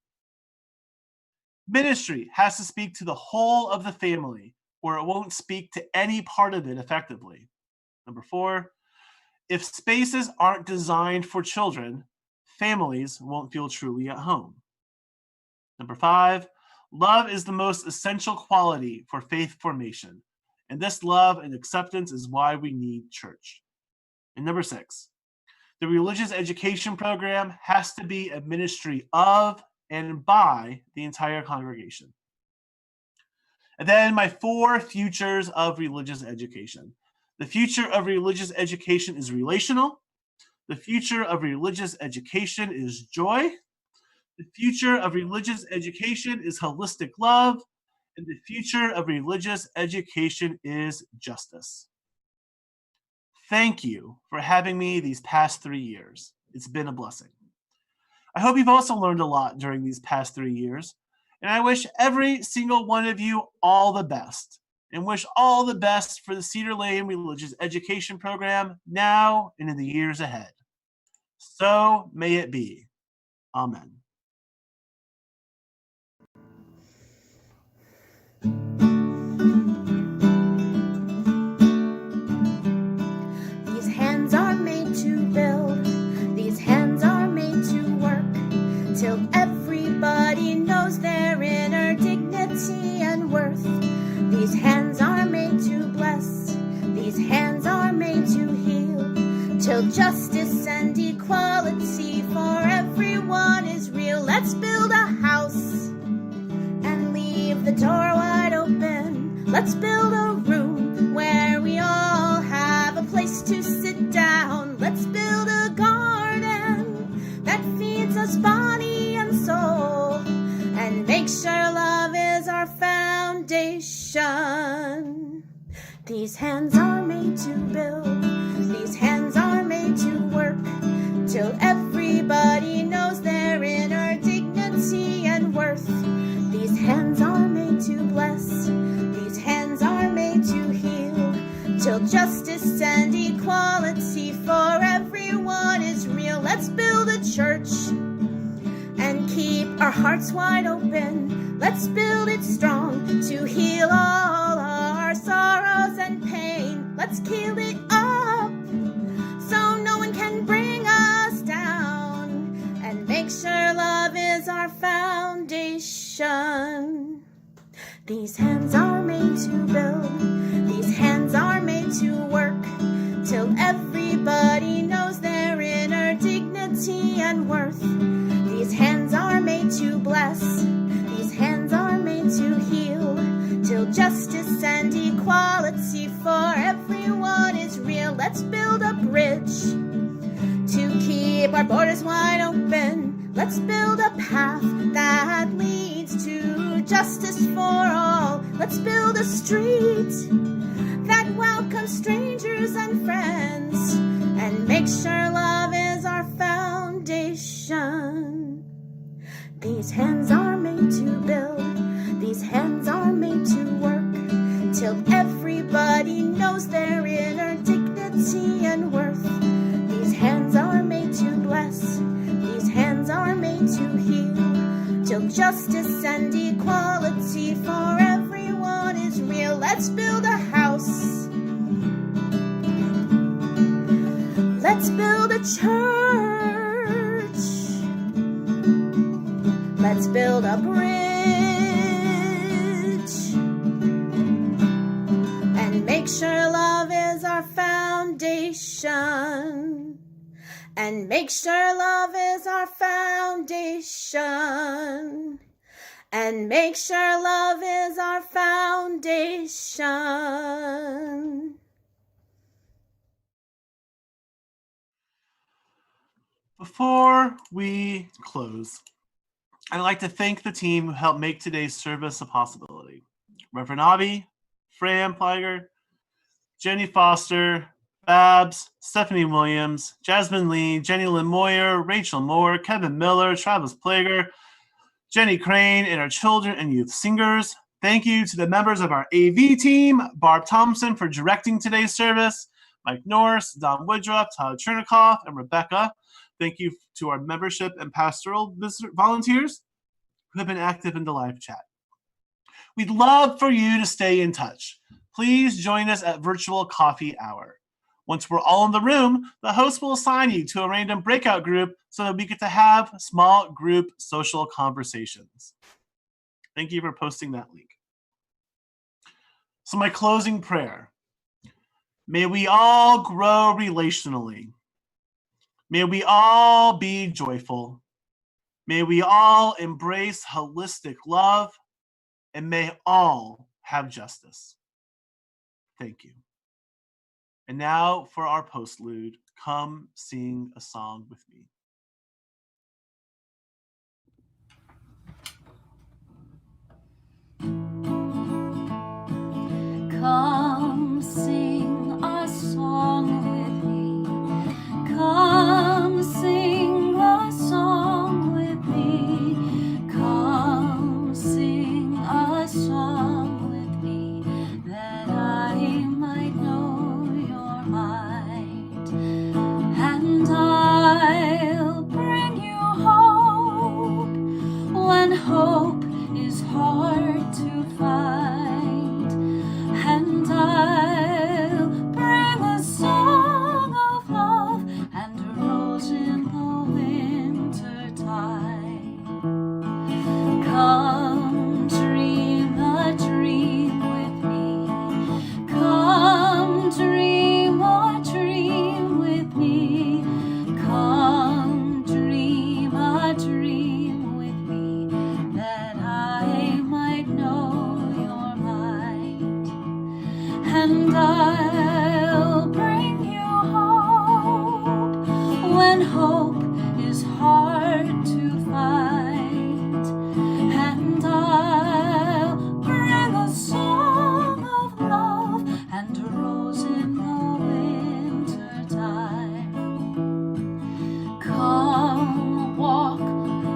Ministry has to speak to the whole of the family, or it won't speak to any part of it effectively. Number 4, if spaces aren't designed for children, families won't feel truly at home. Number 5, love is the most essential quality for faith formation, and this love and acceptance is why we need church. And number 6, the religious education program has to be a ministry of and by the entire congregation. And then my 4 futures of religious education. The future of religious education is relational. The future of religious education is joy. The future of religious education is holistic love. And the future of religious education is justice. Thank you for having me these past 3 years. It's been a blessing. I hope you've also learned a lot during these past 3 years, and I wish every single one of you all the best, and wish all the best for the Cedar Lane Religious Education Program now and in the years ahead. So may it be. Amen. These hands are made to build. These hands are made to work till everybody knows their inner dignity and worth. These hands are made to bless. These hands are made to heal till justice and equality for everyone is real. Let's build a house and leave the door wide open. Let's build a room where we all have a place to sit down. Let's build a garden that feeds us body and soul, and make sure love is our foundation. These hands are made to build. These hands are made to work till everybody knows their inner dignity and worth. These hands are made to bless. These hands are made to heal till justice and equality for everyone is real. Let's build a church and keep our hearts wide open. Let's build it strong to heal all our sorrows and pain. Let's keep it up so no one can bring us down, and make sure love is our foundation. These hands are made to build. These hands are made to work till everybody knows their inner dignity and worth. These hands are made to bless. These hands are made to heal till justice and equality for everyone is real. Let's build a bridge to keep our borders wide open. Let's build a path that leads to justice for all. Let's build a street that welcomes strangers and friends, and make sure love is our foundation. These hands are made to build. These hands are made to work till everybody knows their inner dignity and worth. These hands are made to bless. These hands are made to heal till justice and equality for everyone is real. Let's build a house. Let's build a church. Let's build a bridge and make sure love is our foundation. And make sure love is our foundation. And make sure love is our foundation. Before we close, I'd like to thank the team who helped make today's service a possibility. Reverend Avi, Fran Pliger, Jenny Foster, Babs, Stephanie Williams, Jasmine Lee, Jenny Lynn Moyer, Rachel Moore, Kevin Miller, Travis Plager, Jenny Crane, and our children and youth singers. Thank you to the members of our AV team, Barb Thompson for directing today's service, Mike Norris, Don Woodruff, Todd Chernikoff, and Rebecca. Thank you to our membership and pastoral volunteers who have been active in the live chat. We'd love for you to stay in touch. Please join us at virtual coffee hour. Once we're all in the room, the host will assign you to a random breakout group so that we get to have small group social conversations. Thank you for posting that link. So my closing prayer. May we all grow relationally. May we all be joyful. May we all embrace holistic love, and may all have justice. Thank you. And now for our postlude, come sing a song with me. Come sing a song with me. Come sing a song with me. Come sing a song with me, that I might know your might. And I'll bring you hope when hope is hard to find. And I'll bring a song of love and a rose in the winter time. Come dream a dream with me. Come dream a dream with me. Come dream a dream with me, that I might know your might. And I'll bring you hope when hope is hard to find. And I'll bring a song of love and a rose in the winter time. Come walk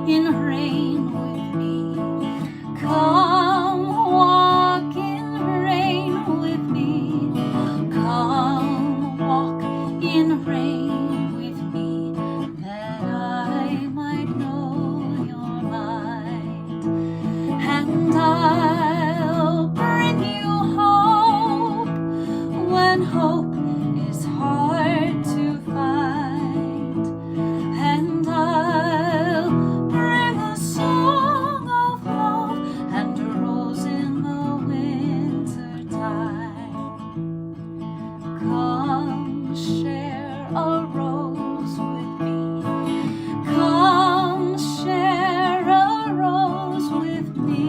in rain with me. Come walk in rain with me. Come walk in rain with me, that I might know your might. And I'll bring you hope when hope is hard to find. And I'll bring a song of love and a rose in the winter time. Come share a rose with me. Come share a rose with me.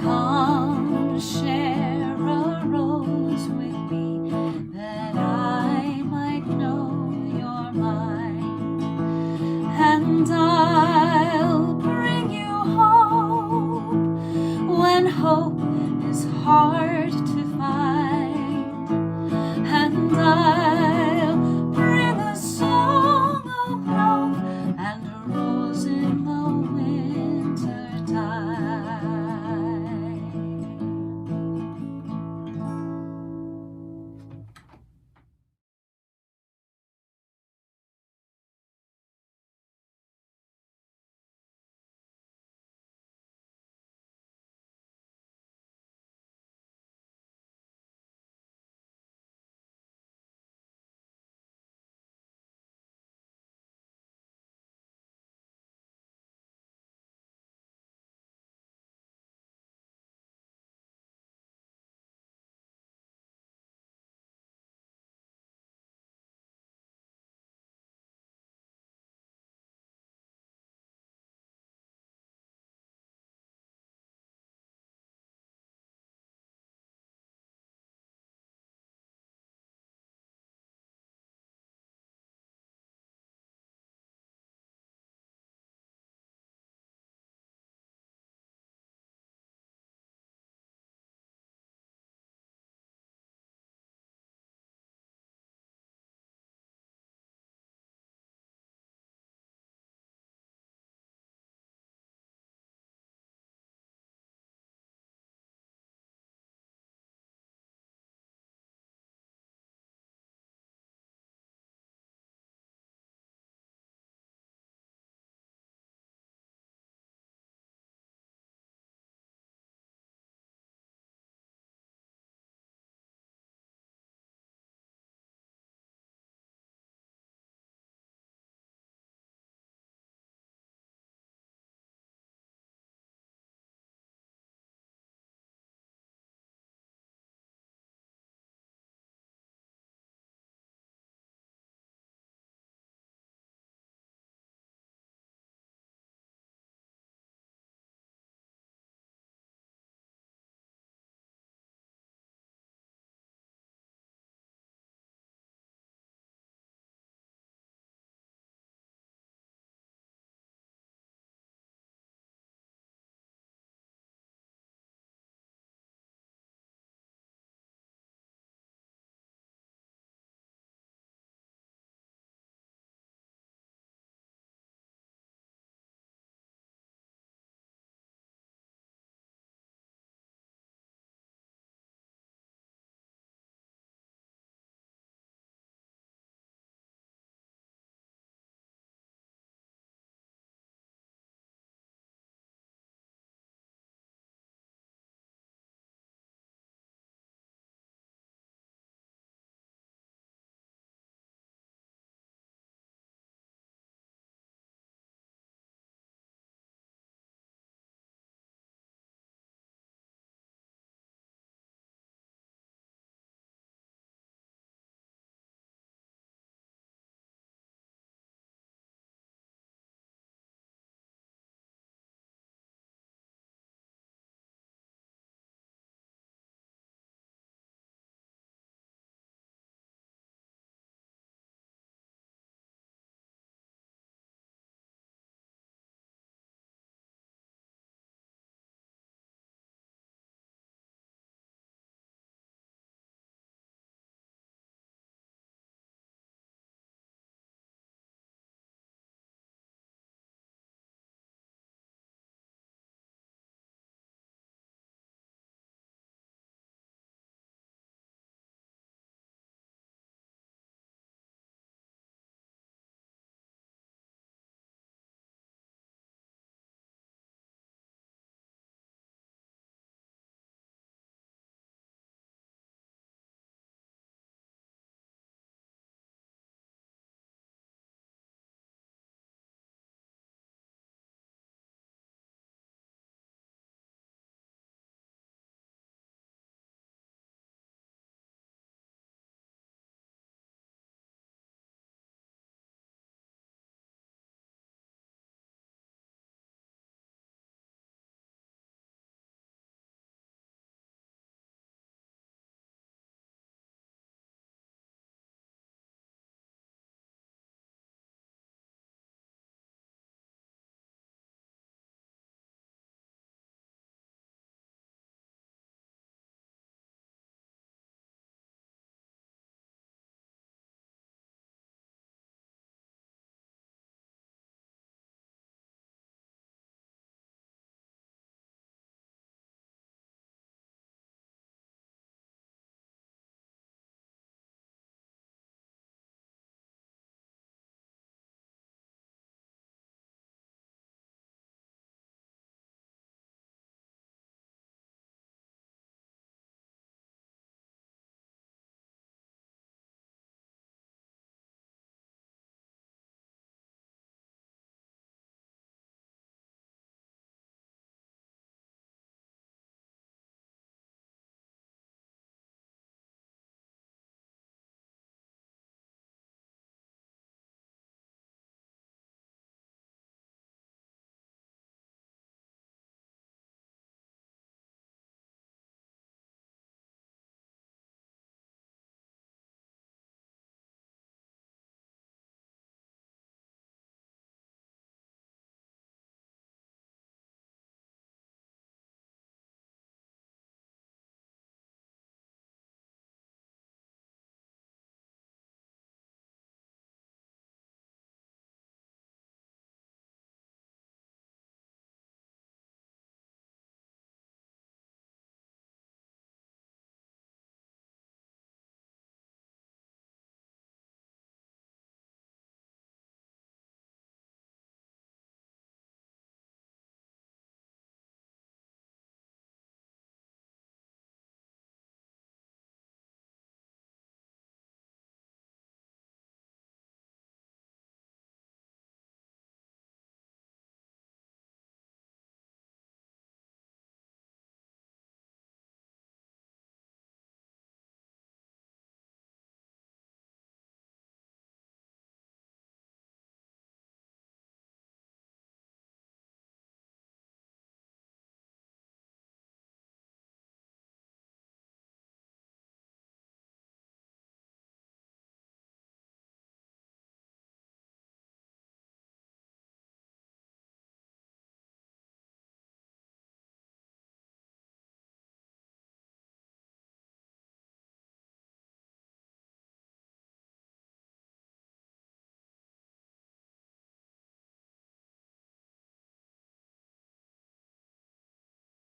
Come share a rose with me, that I might know your mind. And I